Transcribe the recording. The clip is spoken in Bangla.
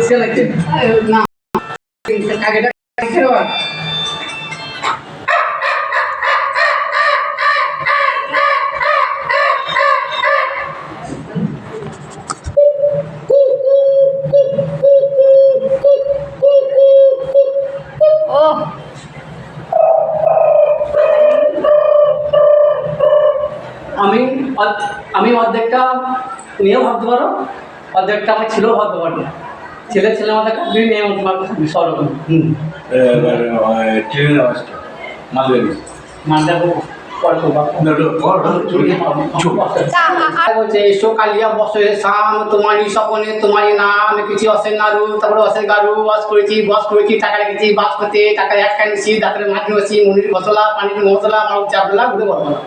সে লাগছে না কাকেটা খেলো আমি আমি অর্ধেকটা নিয়েও ভাবতে পারো, অর্ধেকটা আমার ছেলেও ভাবতে পারবো। ছেলে মাথা কাটবি, মেয়ে মাথা কাটবি, সব রকম। ট্রেনের আওয়াজটা মালগাড়ি বলছে এসো কালিয়া বসে শাম তোমারই স্বপনে তোমারই নাম কিছু অসের নাড়ু, তারপরে অসের গাড়ু বস করেছি টাকা রেখেছি বাস করতে টাকা এক কানিছি দাঁতের মাটি হচ্ছি মনির মশলা পানির মশলা আমার চাপলা ঘুরে বসলা।